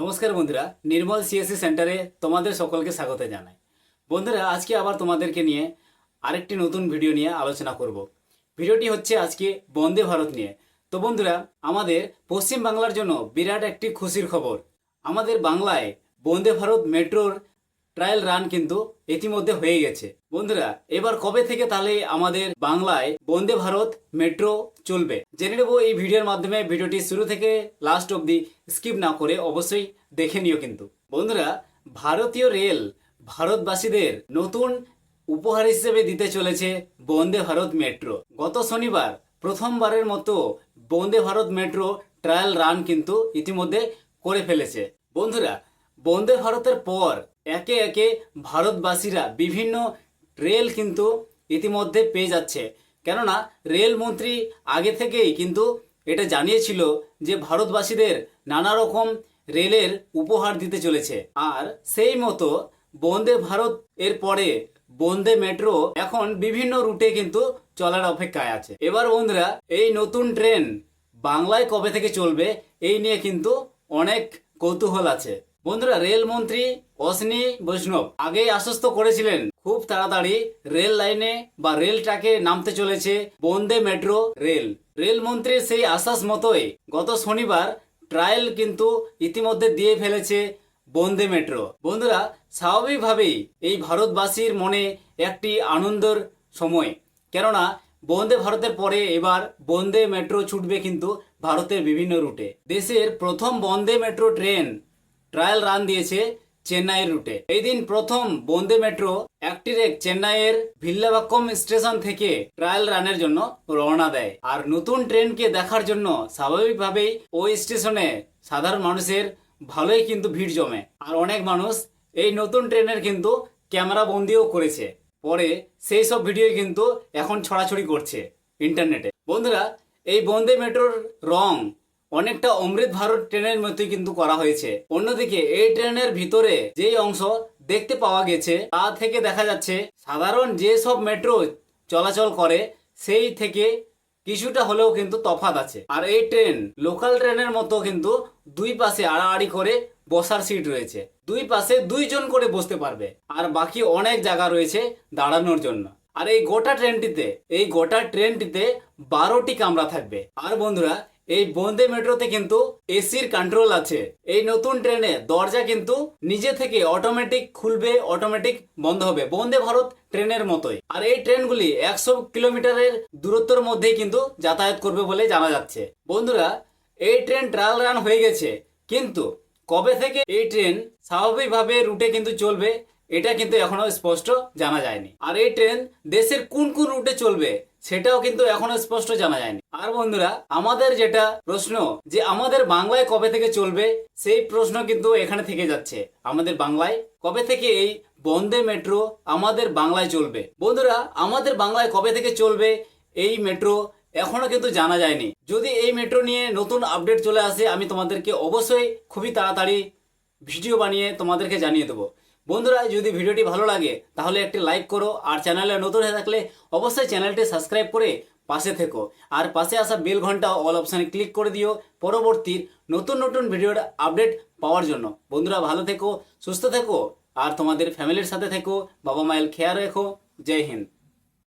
নমস্কার বন্ধুরা, নির্মল সিএসসি সেন্টারে তোমাদের সকলকে স্বাগত জানাই। বন্ধুরা, আজকে আবার তোমাদেরকে নিয়ে আরেকটি নতুন ভিডিও নিয়ে আলোচনা করব। ভিডিওটি হচ্ছে আজকে বন্দে ভারত নিয়ে। তো বন্ধুরা, আমাদের পশ্চিম বাংলার জন্য বিরাট একটি খুশির খবর। আমাদের বাংলায় বন্দে ভারত মেট্রোর ট্রায়াল রান কিন্তু ইতিমধ্যে হয়ে গেছে। বন্ধুরা, এবার কবে থেকে তাহলে আমাদের বাংলায় বন্দে ভারত মেট্রো চলবে জেনে নেব এই ভিডিওর মাধ্যমে। ভিডিওটি শুরু থেকে লাস্ট অবধি স্কিপ না করে অবশ্যই দেখে নিও। কিন্তু বন্ধুরা, ভারতীয় রেল ভারতবাসীদের নতুন উপহার হিসেবে দিতে চলেছে বন্দে ভারত মেট্রো। গত শনিবার প্রথমবারের মতো Vande Bharat metro trial run কিন্তু ইতিমধ্যে করে ফেলেছে। বন্ধুরা, বন্দে ভারতের পর একে একে ভারতবাসীরা বিভিন্ন রেল কিন্তু ইতিমধ্যে পেয়ে যাচ্ছে। কেননা রেল মন্ত্রী আগে থেকেই কিন্তু এটা জানিয়েছিল যে ভারতবাসীদের নানা রকম রেলের উপহার দিতে চলেছে। আর সেই মতো বন্দে ভারত এর পরে বন্দে মেট্রো এখন বিভিন্ন রুটে কিন্তু চলার অপেক্ষায় আছে। এবার বন্ধুরা, এই নতুন ট্রেন বাংলায় কবে থেকে চলবে এই নিয়ে কিন্তু অনেক কৌতূহল আছে। বন্ধুরা, রেলমন্ত্রী অশ্বিনী বৈষ্ণব আগেই আশ্বস্ত করেছিলেন খুব তাড়াতাড়ি রেল লাইনে বা রেল ট্র্যাকে নামতে চলেছে বন্দে মেট্রো রেল। রেলমন্ত্রীর সেই আশ্বাস মতোই গত শনিবার ট্রায়াল কিন্তু ইতিমধ্যে দিয়ে ফেলেছে বন্দে মেট্রো। বন্ধুরা, স্বাভাবিকভাবেই এই ভারতবাসীর মনে একটি আনন্দের সময়, কেননা বন্দে ভারতের পরে এবার বন্দে মেট্রো ছুটবে কিন্তু ভারতের বিভিন্ন রুটে। দেশের প্রথম বন্দে মেট্রো ট্রেন ট্রায়াল রান দিয়েছে চেন্নাইয়ের রুটে। এই দিন প্রথম বন্দে মেট্রো একটিরেক চেন্নাইয়ের ভিল্লাবাক্কম স্টেশন থেকে ট্রায়াল রানের জন্য রওনা দেয়। আর নতুন ট্রেনকে দেখার জন্য স্বাভাবিকভাবেই ওই স্টেশনে সাধারণ মানুষের ভালোই কিন্তু ভিড় জমে। আর অনেক মানুষ এই নতুন ট্রেনের কিন্তু ক্যামেরা বন্দিও করেছে। পরে সেই সব ভিডিও কিন্তু এখন ছড়াছড়ি করছে ইন্টারনেটে। বন্ধুরা, এই বন্দে মেট্রোর রং অনেকটা অমৃত ভারত ট্রেনের মতোই কিন্তু করা হয়েছে। অন্যদিকে এই ট্রেনের ভিতরে যেই অংশ দেখতে পাওয়া গেছে তা থেকে দেখা যাচ্ছে সাধারণ যে সব মেট্রো চলাচল করে সেই থেকে কিছুটা হলেও কিন্তু তফাৎ আছে। আর এই ট্রেন লোকাল ট্রেনের মতো কিন্তু দুই পাশে আড়াআড়ি করে বসার সিট রয়েছে। দুই পাশে দুইজন করে বসতে পারবে, আর বাকি অনেক জায়গা রয়েছে দাঁড়ানোর জন্য। আর এই গোটা ট্রেনটিতে 12টি কামরা থাকবে। আর বন্ধুরা, এই বন্দে মেট্রোতে কিন্তু এসির কন্ট্রোল আছে। এই নতুন ট্রেনে দরজা কিন্তু নিজে থেকে অটোমেটিক খুলবে, অটোমেটিক বন্ধ হবে, বন্দে ভারত ট্রেনের মতোই। আর এই ট্রেনগুলি 100 কিলোমিটারের দূরত্বের মধ্যেই কিন্তু যাতায়াত করবে বলে জানা যাচ্ছে। বন্ধুরা, এই ট্রেন ট্রায়াল রান হয়ে গেছে, কিন্তু কবে থেকে এই ট্রেন স্বাভাবিকভাবে রুটে কিন্তু চলবে এটা কিন্তু এখনো স্পষ্ট জানা যায়নি। আর এই ট্রেন দেশের কোন কোন রুটে চলবে সেটাও কিন্তু এখনো স্পষ্ট জানা যায়নি। আর বন্ধুরা, আমাদের যেটা প্রশ্ন যে আমাদের বাংলায় কবে থেকে চলবে, সেই প্রশ্ন কিন্তু এখানে থেকে যাচ্ছে। আমাদের বাংলায় কবে থেকে এই বন্দে মেট্রো আমাদের বাংলায় চলবে? বন্ধুরা, আমাদের বাংলায় কবে থেকে চলবে এই মেট্রো এখনো কিন্তু জানা যায়নি। যদি এই মেট্রো নিয়ে নতুন আপডেট চলে আসে আমি তোমাদেরকে অবশ্যই খুবই তাড়াতাড়ি ভিডিও বানিয়ে তোমাদেরকে জানিয়ে দেবো। বন্ধুরা, যদি ভিডিওটি ভালো লাগে তাহলে একটি লাইক করো, আর চ্যানেলে নতুন হয়ে থাকলে অবশ্যই চ্যানেলটি সাবস্ক্রাইব করে পাশে থেকো। আর পাশে আসা বেল ঘন্টা অল অপশানে ক্লিক করে দিও পরবর্তী নতুন নতুন ভিডিওর আপডেট পাওয়ার জন্য। বন্ধুরা, ভালো থেকো, সুস্থ থেকো, আর তোমাদের ফ্যামিলির সাথে থেকো, বাবা মায়ের খেয়াল রেখো। জয় হিন্দ।